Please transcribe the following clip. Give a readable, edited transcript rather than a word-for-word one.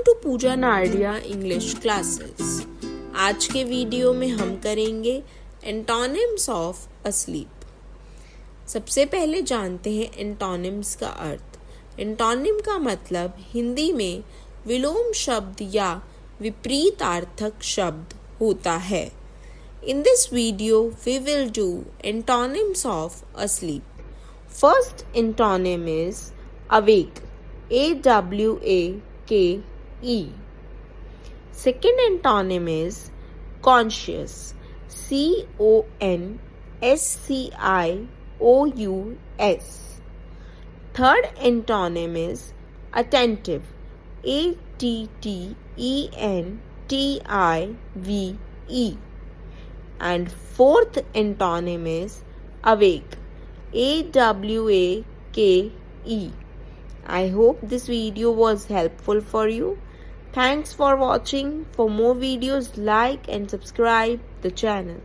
To Pooja Nardia English classes. आज के video में हम करेंगे एंटोनिम्स ऑफ अस्लीप। सबसे पहले जानते हैं एंटोनिम्स का अर्थ। एंटोनिम का मतलब हिंदी में विलोम शब्द या विपरीतार्थक शब्द होता है। In this video we will do antonyms of asleep. First antonym is awake, A-W-A-K-E. Second antonym is conscious, C-O-N-S-C-I-O-U-S. Third antonym is attentive, A-T-T-E-N-T-I-V-E. And fourth antonym is awake, A-W-A-K-E. I hope this video was helpful for you. Thanks for watching. For more videos, like and subscribe the channel.